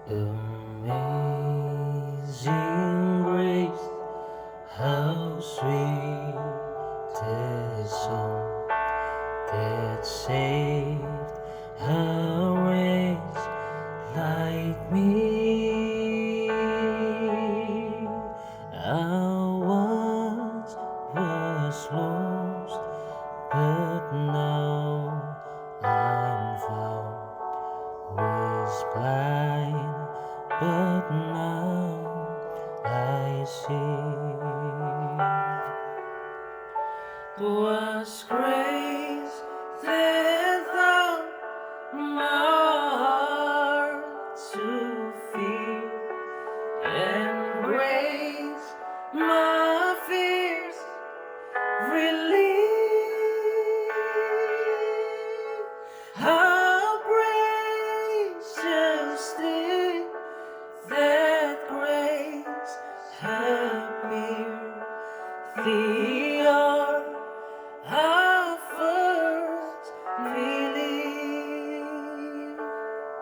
Amazing grace, how sweet the song that saved a wretch like me. I once was lost, but now I'm found. Was blind, but